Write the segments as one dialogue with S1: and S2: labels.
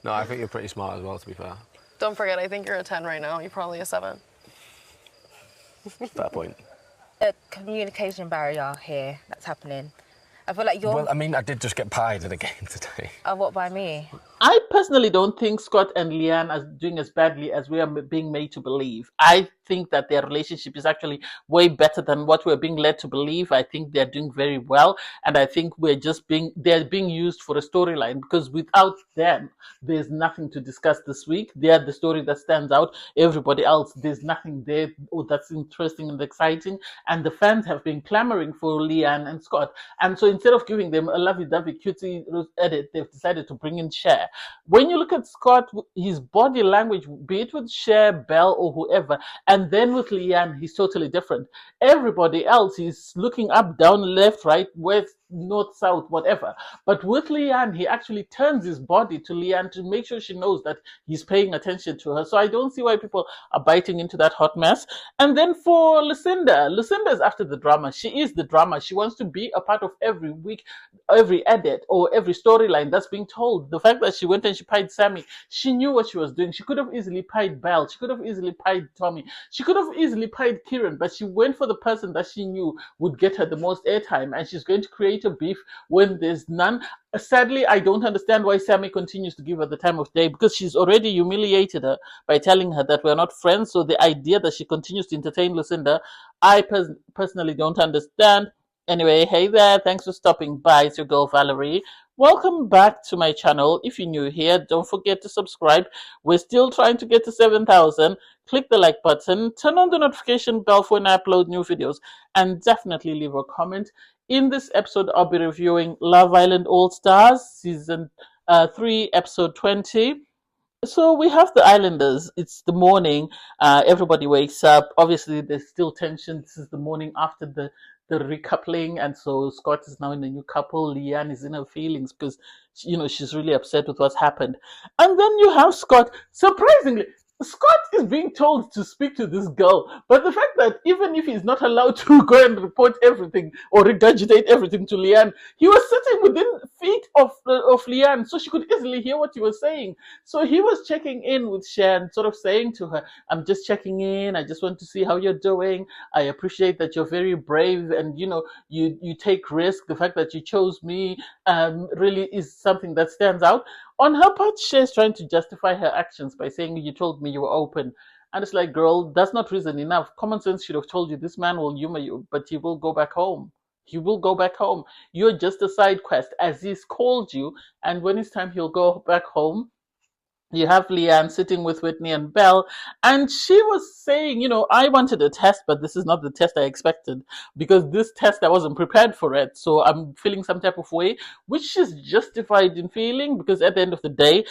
S1: No, I think you're pretty smart as well, to be fair.
S2: Don't forget, I think you're a 10 right now. You're probably a 7.
S1: Fair point.
S3: A communication barrier here that's happening. I feel like you're...
S1: Well, I mean, I did just get pied in a game today.
S3: What by me?
S4: I personally don't think Scott and Leanne are doing as badly as we are being made to believe. I think that their relationship is actually way better than what we're being led to believe. I think they're doing very well, and I think they're being used for a storyline, because without them, there's nothing to discuss this week. They're the story that stands out. Everybody else, there's nothing there that's interesting and exciting, and the fans have been clamoring for Leanne and Scott. And so instead of giving them a lovey-dovey cutie edit, they've decided to bring in Sher. When you look at Scott, his body language, be it with Sher, Belle, or whoever, and then with Leanne, he's totally different. Everybody else, he's looking up, down, left, right, west, north, south, whatever. But with Leanne, he actually turns his body to Leanne to make sure she knows that he's paying attention to her. So I don't see why people are biting into that hot mess. And then for Lucinda is after the drama. She is the drama. She wants to be a part of every week, every edit, or every storyline that's being told. The fact that she went and she pied Sammy, she knew what she was doing. She could have easily pied Belle. She could have easily pied Tommy. She could have easily pied Kieran, but she went for the person that she knew would get her the most airtime, and she's going to create a beef when there's none. Sadly, I don't understand why Sammy continues to give her the time of day, because she's already humiliated her by telling her that we're not friends. So the idea that she continues to entertain Lucinda, I personally don't understand. Anyway, hey there, thanks for stopping by. It's your girl Valerie. Welcome back to my channel. If you're new here, don't forget to subscribe. We're still trying to get to 7,000. Click the like button, turn on the notification bell for when I upload new videos, and definitely leave a comment. In this episode, I'll be reviewing Love Island All Stars, Season 3, Episode 20. So we have the Islanders. It's the morning. Everybody wakes up. Obviously, there's still tension. This is the morning after the recoupling, and so Scott is now in a new couple. Leanne is in her feelings because she's really upset with what's happened. And then you have Scott. Surprisingly, Scott is being told to speak to this girl, but the fact that even if he's not allowed to go and report everything or regurgitate everything to Leanne, he was sitting within feet of Leanne, so she could easily hear what he was saying. So he was checking in with Sher, sort of saying to her, "I'm just checking in. I just want to see how you're doing. I appreciate that you're very brave, and you take risk. The fact that you chose me really is something that stands out." On her part, Sher's trying to justify her actions by saying, "You told me you were open." And it's like, girl, that's not reason enough. Common sense should have told you this man will humor you, but he will go back home. He will go back home. You're just a side quest, as he's called you, and when it's time, he'll go back home. You have Leanne sitting with Whitney and Belle, and she was saying, I wanted a test, but this is not the test I expected, because this test, I wasn't prepared for it, so I'm feeling some type of way, which she's justified in feeling, because at the end of the day,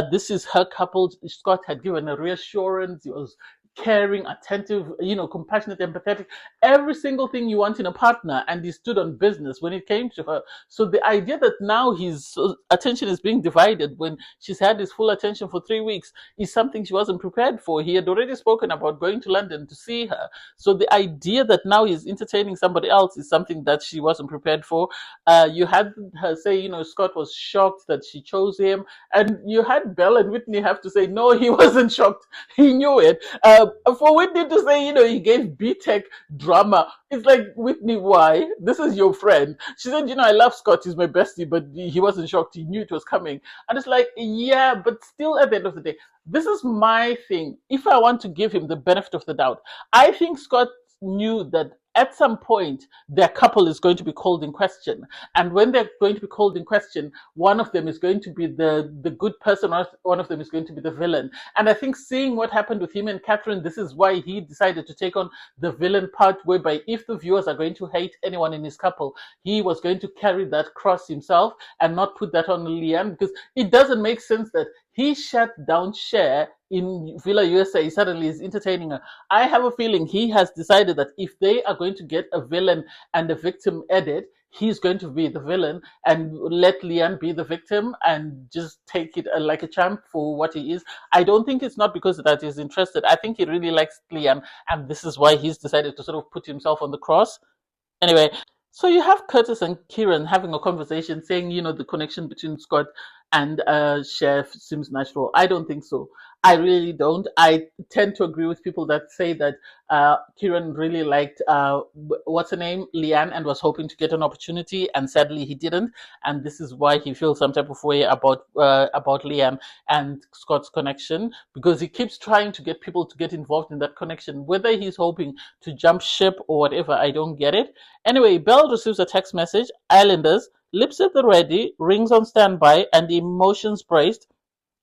S4: this is her couple. Scott had given a reassurance. He was caring, attentive, compassionate, empathetic, every single thing you want in a partner, and he stood on business when it came to her. So the idea that now his attention is being divided when she's had his full attention for 3 weeks is something she wasn't prepared for. He had already spoken about going to London to see her. So the idea that now he's entertaining somebody else is something that she wasn't prepared for. You had her say, Scott was shocked that she chose him, and you had Belle and Whitney have to say, no, he wasn't shocked. He knew it. For Whitney to say, he gave B-Tech drama, it's like, Whitney, why? This is your friend. She said, I love Scott, he's my bestie, but he wasn't shocked. He knew it was coming. And it's like, yeah, but still at the end of the day, this is my thing. If I want to give him the benefit of the doubt, I think Scott knew that at some point their couple is going to be called in question, and when they're going to be called in question, one of them is going to be the good person, or one of them is going to be the villain. And I think, seeing what happened with him and Catherine, this is why he decided to take on the villain part, whereby if the viewers are going to hate anyone in his couple, he was going to carry that cross himself and not put that on Leanne, because it doesn't make sense that he shut down Sher in Villa USA, suddenly is entertaining her. I have a feeling he has decided that if they are going to get a villain and a victim edit, he's going to be the villain and let Leanne be the victim and just take it like a champ for what he is. I don't think it's not because that he's interested. I think he really likes Leanne, and this is why he's decided to sort of put himself on the cross. Anyway, so you have Curtis and Kieran having a conversation, saying, the connection between Scott and Sher seems natural. I don't think so. I really don't. I tend to agree with people that say that Kieran really liked what's her name, Leanne, and was hoping to get an opportunity, and sadly he didn't. And this is why he feels some type of way about Leanne and Scott's connection, because he keeps trying to get people to get involved in that connection. Whether he's hoping to jump ship or whatever, I don't get it. Anyway, Belle receives a text message. Islanders, lips at the ready, rings on standby, and emotions braced.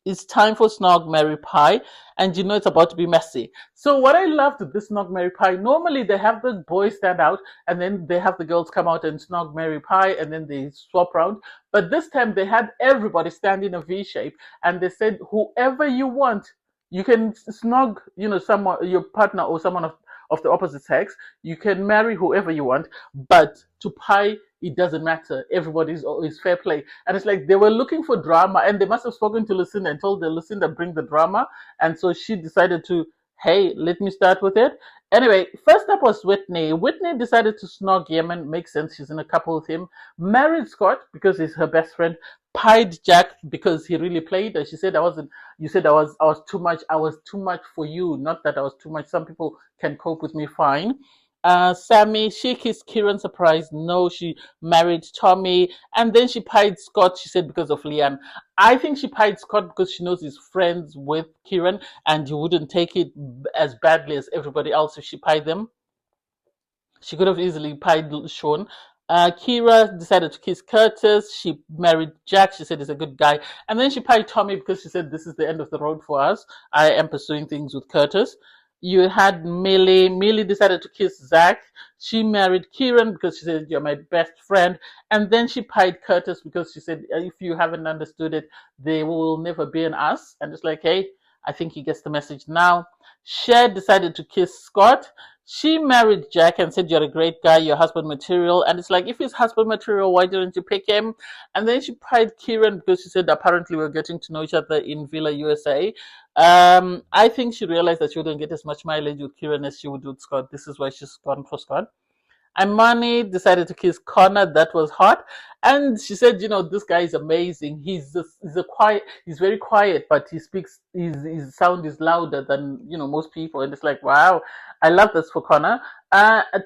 S4: It's time for Snog, Marry, Pie, and you know it's about to be messy. So what I loved with this Snog, Marry, Pie, normally they have the boys stand out, and then they have the girls come out and Snog, Marry, Pie, and then they swap around. But this time they had everybody stand in a V shape, and they said, whoever you want, you can snog, someone, your partner or someone of the opposite sex. You can marry whoever you want, but to Pie, it doesn't matter. Everybody's is fair play. And it's like they were looking for drama, and they must have spoken to Lucinda and told Lucinda bring the drama. And so she decided to, hey, let me start with it. Anyway, first up was Whitney. Whitney decided to snog Yemen. Makes sense. She's in a couple with him. Married Scott because he's her best friend. Pied Jack because he really played. And she said I wasn't. You said I was too much. I was too much for you. Not that I was too much. Some people can cope with me fine. Sammy, she kissed Kieran, surprised. No, she married Tommy, and then she pied Scott, she said, because of Leanne. I think she pied Scott because she knows he's friends with Kieran and he wouldn't take it as badly as everybody else if she pied them. She could have easily pied Sean. Kira decided to kiss Curtis. She married Jack. She said he's a good guy. And then she pied Tommy because she said this is the end of the road for us. I am pursuing things with Curtis. You had Millie. Millie decided to kiss Zach. She married Kieran because she said, you're my best friend. And then she pied Curtis because she said, if you haven't understood it, they will never be an us. And it's like, hey, I think he gets the message now. Sher decided to kiss Scott. She married Jack and said, you're a great guy, you're husband material. And it's like, if he's husband material, why didn't you pick him? And then she pied Kieran because she said, apparently we're getting to know each other in Villa, USA. I think she realized that she wouldn't get as much mileage with Kieran as she would with Scott. This is why she's gone for Scott. Imani decided to kiss Connor. That was hot. And she said, this guy is amazing. He's very quiet, but he speaks, his sound is louder than, most people. And it's like, wow, I love this for Connor.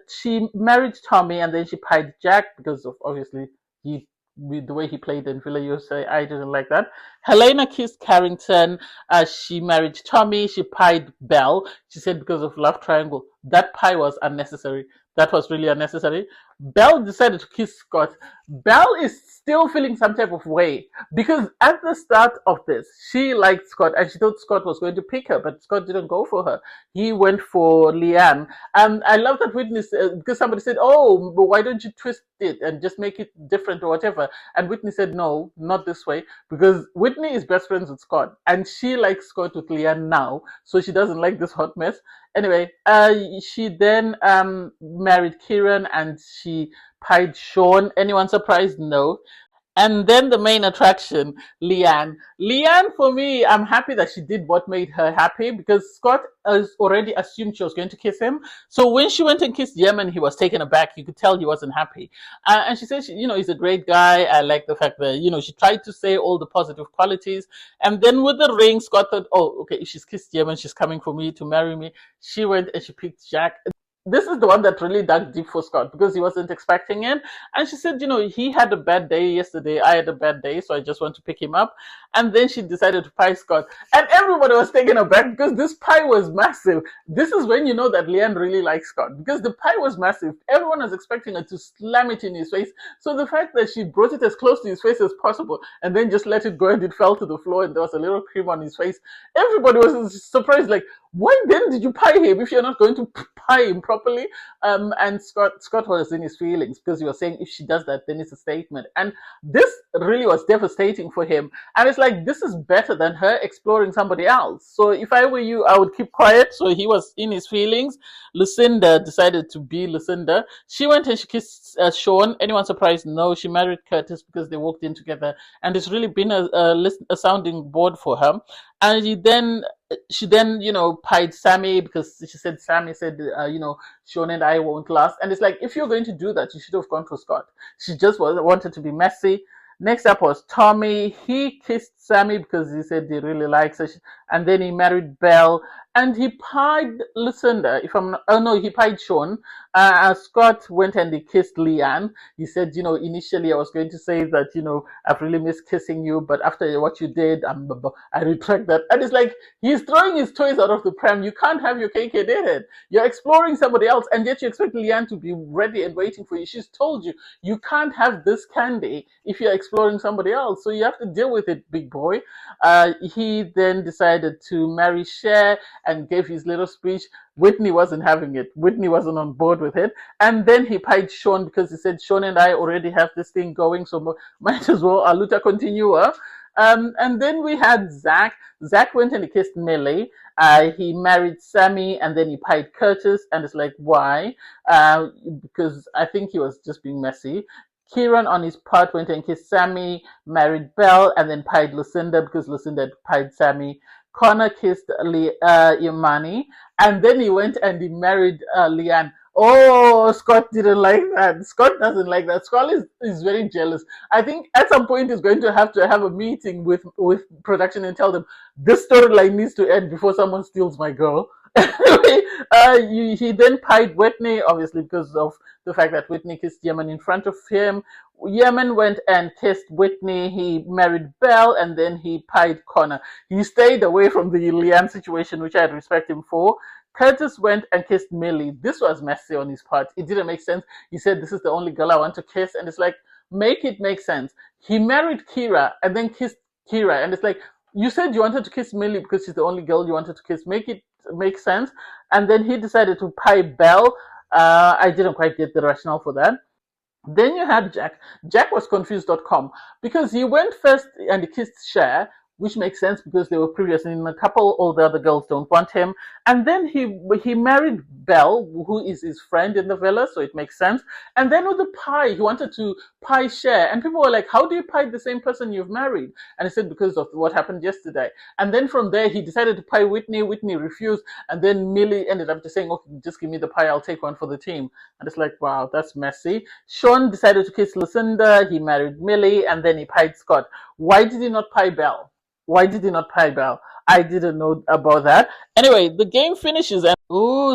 S4: She married Tommy and then she pied Jack because of, obviously, with the way he played in Villa USA, I didn't like that. Helena kissed Carrington. She married Tommy. She pied Belle. She said because of love triangle. That pie was unnecessary. That was really unnecessary. Belle decided to kiss Scott. Belle is still feeling some type of way because at the start of this, she liked Scott and she thought Scott was going to pick her, but Scott didn't go for her. He went for Leanne. And I love that Whitney, because somebody said, oh, but why don't you twist it and just make it different or whatever? And Whitney said, no, not this way, because Whitney is best friends with Scott and she likes Scott with Leanne now, so she doesn't like this hot mess. Anyway, she then married Kieran and she pied Sean. Anyone surprised? No. And then the main attraction, Leanne. Leanne, for me, I'm happy that she did what made her happy because Scott has already assumed she was going to kiss him. So when she went and kissed Yemen, he was taken aback. You could tell he wasn't happy. And she said, he's a great guy. I like the fact that, she tried to say all the positive qualities. And then with the ring, Scott thought, oh, okay, if she's kissed Yemen, she's coming for me to marry me. She went and she picked Jack. This is the one that really dug deep for Scott because he wasn't expecting it. And she said, he had a bad day yesterday. I had a bad day, so I just want to pick him up. And then she decided to pie Scott. And everybody was taken aback because this pie was massive. This is when you know that Leanne really likes Scott because the pie was massive. Everyone was expecting her to slam it in his face. So the fact that she brought it as close to his face as possible and then just let it go and it fell to the floor and there was a little cream on his face, everybody was surprised, like, why then did you pie him if you're not going to pie him properly? And Scott was in his feelings because he was saying if she does that, then it's a statement. And this really was devastating for him. And it's like, this is better than her exploring somebody else. So if I were you, I would keep quiet. So he was in his feelings. Lucinda decided to be Lucinda. She went and she kissed Sean. Anyone surprised? No, she married Curtis because they walked in together. And it's really been a sounding board for her. And she then, pied Sammy because Sammy said, Sean and I won't last. And it's like, if you're going to do that, you should have gone for Scott. She just wanted to be messy. Next up was Tommy. He kissed Sammy because he said he really likes her. And then he married Belle. And he pied Lucinda. If I'm not, oh no, he pied Sean. Scott went and he kissed Leanne. He said, initially I was going to say that, I've really missed kissing you, but after what you did, I retract that. And it's like he's throwing his toys out of the pram. You can't have your cake and eat it. You're exploring somebody else, and yet you expect Leanne to be ready and waiting for you. She's told you you can't have this candy if you're exploring somebody else. So you have to deal with it, big boy. He then decided to marry Cher and gave his little speech. Whitney wasn't having it. Whitney wasn't on board with it. And then he pied Sean because he said, Sean and I already have this thing going, so might as well aluta continua. And then we had Zach. Zach went and he kissed Millie. He married Sammy and then he pied Curtis. And it's like, why? Because I think he was just being messy. Kieran, on his part, went and kissed Sammy, married Belle, and then pied Lucinda because Lucinda had pied Sammy. Connor kissed Imani, and then he went and he married Leanne. Oh, Scott didn't like that. Scott doesn't like that. Scott is very jealous. I think at some point he's going to have a meeting with production and tell them this storyline needs to end before someone steals my girl. Anyway, he then pied Whitney, obviously because of the fact that Whitney kissed Yemen in front of him. Yemen went and kissed Whitney. He married Belle, and then he pied Connor. He stayed away from the Leanne situation, which I respect him for. Curtis went and kissed Millie. This was messy on his part. It didn't make sense. He said, this is the only girl I want to kiss. And it's like, make it make sense. He married Kira and then kissed Kira. And it's like, you said you wanted to kiss Millie because she's the only girl you wanted to kiss. Make it make sense. And then he decided to pie Belle. I didn't quite get the rationale for that. Then you had Jack. Jack was confused.com because he went first and he kissed Cher, which makes sense because they were previously in a couple. All the other girls don't want him. And then he married Belle, who is his friend in the villa, so it makes sense. And then with the pie, he wanted to pie Cher. And people were like, how do you pie the same person you've married? And he said, because of what happened yesterday. And then from there, he decided to pie Whitney. Whitney refused. And then Millie ended up just saying, okay, just give me the pie. I'll take one for the team. And it's like, wow, that's messy. Sean decided to kiss Lucinda. He married Millie. And then he pied Scott. Why did he not pie Belle? Why did he not pie Belle? I didn't know about that. Anyway, the game finishes and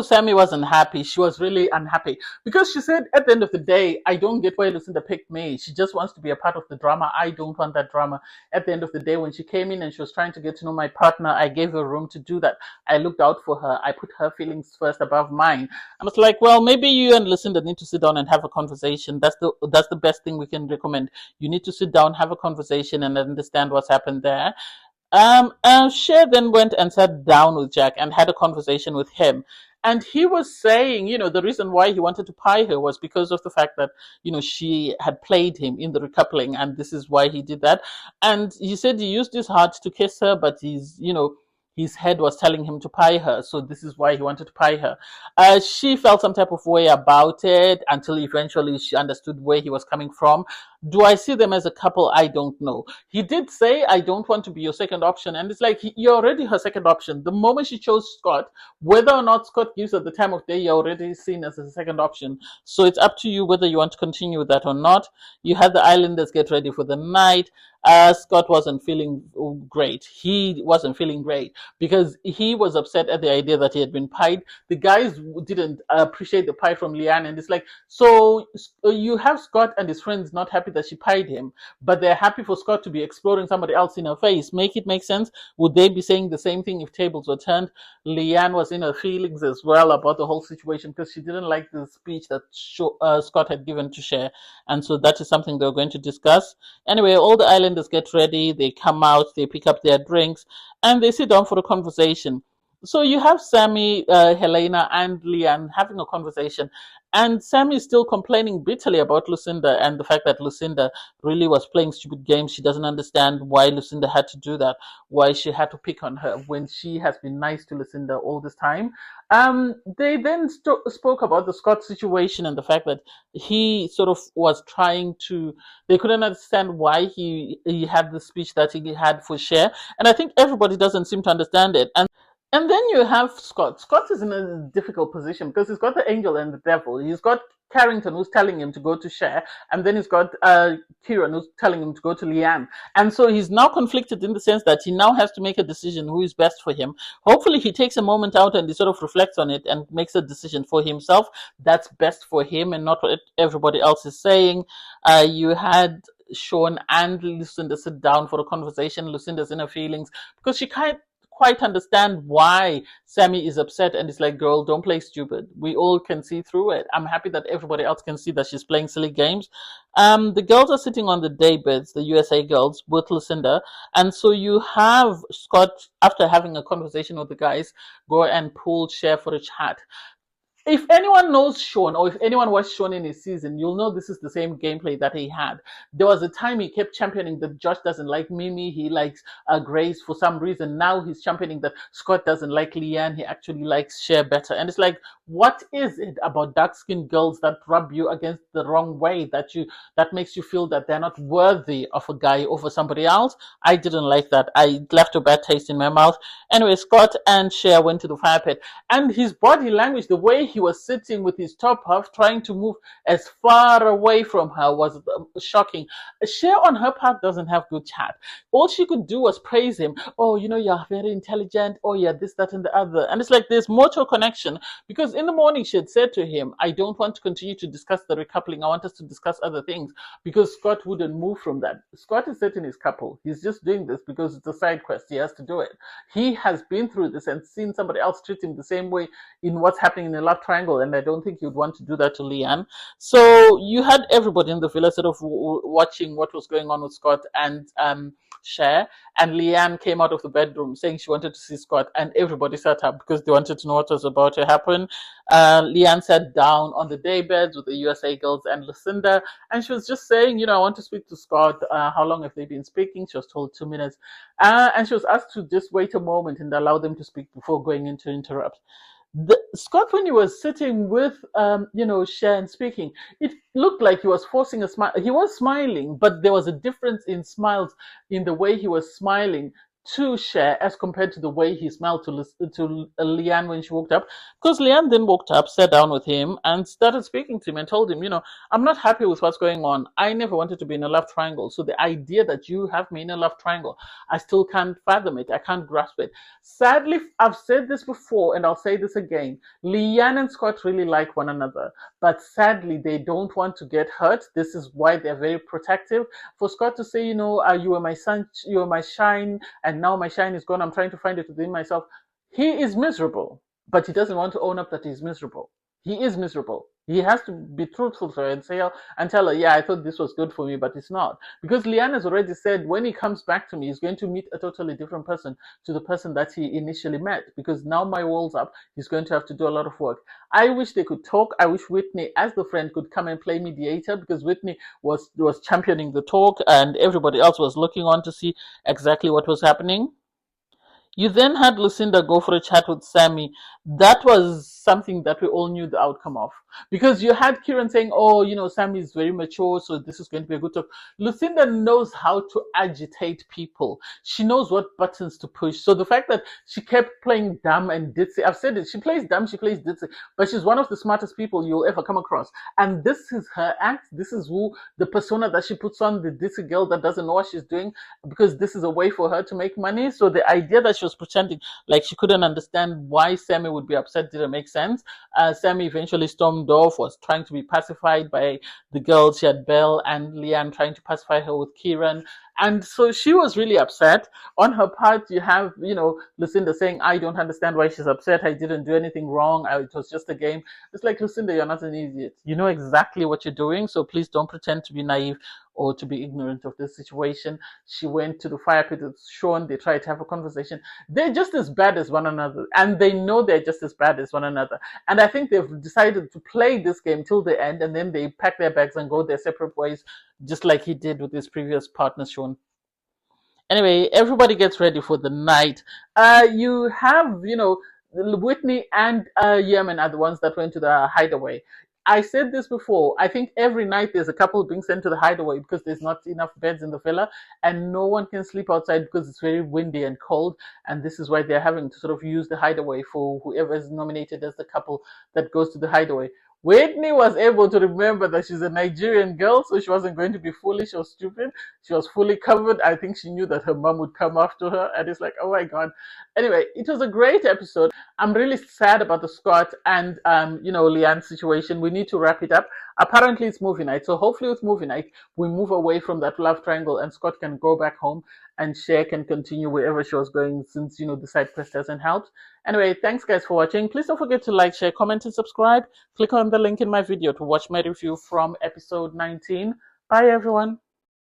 S4: Sammy wasn't happy. She was really unhappy because she said at the end of the day, I don't get why Lucinda picked me. She just wants to be a part of the drama. I don't want that drama. At the end of the day, when she came in and she was trying to get to know my partner, I gave her room to do that. I looked out for her. I put her feelings first above mine. I was like, well, maybe you and Lucinda need to sit down and have a conversation. That's the best thing we can recommend. You need to sit down, have a conversation and understand what's happened there. Cher then went and sat down with Jack and had a conversation with him. And he was saying, the reason why he wanted to pie her was because of the fact that, she had played him in the recoupling, and this is why he did that. And he said he used his heart to kiss her, but his head was telling him to pie her, so this is why he wanted to pie her. She felt some type of way about it until eventually she understood where he was coming from. Do I see them as a couple? I don't know. He did say, I don't want to be your second option. And it's like, you're already her second option. The moment she chose Scott, whether or not Scott gives her the time of day, you're already seen as a second option. So it's up to you whether you want to continue with that or not. You had the Islanders get ready for the night. Scott wasn't feeling great. He wasn't feeling great because he was upset at the idea that he had been pied. The guys didn't appreciate the pie from Leanne. And it's like, so you have Scott and his friends not happy that she pied him, but they're happy for Scott to be exploring somebody else in her face. Make it make sense. Would they be saying the same thing if tables were turned? Leanne was in her feelings as well about the whole situation because she didn't like the speech that Scott had given to Cher, and so that is something they're going to discuss. Anyway, all the Islanders get ready, they come out, they pick up their drinks, and they sit down for a conversation. So you have Sammy, Helena, and Leanne having a conversation. And Sammy is still complaining bitterly about Lucinda and the fact that Lucinda really was playing stupid games. She doesn't understand why Lucinda had to do that, why she had to pick on her when she has been nice to Lucinda all this time. They then spoke about the Scott situation and the fact that he sort of was trying to, they couldn't understand why he had the speech that he had for Cher. And I think everybody doesn't seem to understand it. And then you have Scott. Scott is in a difficult position because he's got the angel and the devil. He's got Carrington who's telling him to go to Cher, and then he's got Kieran who's telling him to go to Leanne. And so he's now conflicted in the sense that he now has to make a decision who is best for him. Hopefully he takes a moment out and he sort of reflects on it and makes a decision for himself that's best for him and not what everybody else is saying. You had Sean and Lucinda sit down for a conversation. Lucinda's in her feelings because she can't quite understand why Sammy is upset, and it's like, girl, don't play stupid. We all can see through it. I'm happy that everybody else can see that she's playing silly games. The girls are sitting on the day beds, the USA girls, with Lucinda, and so you have Scott, after having a conversation with the guys, go and pull Cher for a chat. If anyone knows Sean, or if anyone watched Sean in his season, you'll know this is the same gameplay that he had. There was a time he kept championing that Josh doesn't like Mimi, he likes Grace for some reason. Now he's championing that Scott doesn't like Leanne, he actually likes Cher better. And it's like, what is it about dark-skinned girls that rub you against the wrong way, that makes you feel that they're not worthy of a guy over somebody else? I didn't like that. I left a bad taste in my mouth. Anyway, Scott and Cher went to the fire pit, and his body language, the way he was sitting with his top half, trying to move as far away from her, was shocking. Cher, on her part, doesn't have good chat. All she could do was praise him. Oh, you're very intelligent. Oh, yeah, this, that, and the other. And it's like there's more to a connection, because in the morning she had said to him, I don't want to continue to discuss the recoupling. I want us to discuss other things, because Scott wouldn't move from that. Scott is set in his couple. He's just doing this because it's a side quest. He has to do it. He has been through this and seen somebody else treat him the same way in what's happening in a love triangle, and I don't think you'd want to do that to Leanne. So you had everybody in the villa sort of watching what was going on with Scott and Cher, and Leanne came out of the bedroom saying she wanted to see Scott, and everybody sat up because they wanted to know what was about to happen. Leanne sat down on the day beds with the USA girls and Lucinda, and she was just saying, I want to speak to Scott. How long have they been speaking? She was told 2 minutes, and she was asked to just wait a moment and allow them to speak before going in to interrupt. Scott, when he was sitting with, Cher and speaking, it looked like he was forcing a smile. He was smiling, but there was a difference in smiles in the way he was smiling to Cher as compared to the way he smiled to Leanne when she woke up. Because Leanne then woke up, sat down with him, and started speaking to him and told him, I'm not happy with what's going on. I never wanted to be in a love triangle. So the idea that you have me in a love triangle, I still can't fathom it. I can't grasp it. Sadly, I've said this before and I'll say this again. Leanne and Scott really like one another, but sadly, they don't want to get hurt. This is why they're very protective. For Scott to say, you were my sun, you were my shine, and now my shine is gone. I'm trying to find it within myself. He is miserable, but he doesn't want to own up that he's miserable. He is miserable. He has to be truthful to her and tell her, yeah, I thought this was good for me, but it's not. Because Leanne has already said when he comes back to me, he's going to meet a totally different person to the person that he initially met. Because now my wall's up, he's going to have to do a lot of work. I wish they could talk. I wish Whitney, as the friend, could come and play mediator, because Whitney was championing the talk and everybody else was looking on to see exactly what was happening. You then had Lucinda go for a chat with Sammy. That was something that we all knew the outcome of. Because you had Kieran saying, Sammy is very mature, so this is going to be a good talk. Lucinda knows how to agitate people. She knows what buttons to push. So the fact that she kept playing dumb and ditzy, I've said it, she plays dumb, she plays ditzy, but she's one of the smartest people you'll ever come across. And this is her act. This is the persona that she puts on, the ditzy girl that doesn't know what she's doing, because this is a way for her to make money. So the idea that she was pretending like she couldn't understand why Sammy would be upset didn't make sense. Sammy eventually stormed off, was trying to be pacified by the girls. She had Belle and Leanne trying to pacify her with Kieran. And so she was really upset. On her part, you have, Lucinda saying, I don't understand why she's upset. I didn't do anything wrong. It was just a game. It's like, Lucinda, you're not an idiot. You know exactly what you're doing. So please don't pretend to be naive or to be ignorant of this situation. She went to the fire pit with Sean. They tried to have a conversation. They're just as bad as one another. And they know they're just as bad as one another. And I think they've decided to play this game till the end. And then they pack their bags and go their separate ways, just like he did with his previous partner, Sean. Anyway, everybody gets ready for the night. You have, Whitney and Yemen are the ones that went to the hideaway. I said this before. I think every night there's a couple being sent to the hideaway because there's not enough beds in the villa and no one can sleep outside because it's very windy and cold. And this is why they're having to sort of use the hideaway for whoever is nominated as the couple that goes to the hideaway. Whitney was able to remember that she's a Nigerian girl, so she wasn't going to be foolish or stupid. She was fully covered. I think she knew that her mom would come after her, and it's like, oh my God. Anyway, it was a great episode. I'm really sad about the Scott and Leanne situation. We need to wrap it up. Apparently, it's movie night, so hopefully, with movie night, we move away from that love triangle, and Scott can go back home, and Cher can continue wherever she was going, since the side quest hasn't helped. Anyway, thanks guys for watching. Please don't forget to like, share, comment, and subscribe. Click on the link in my video to watch my review from episode 19. Bye everyone.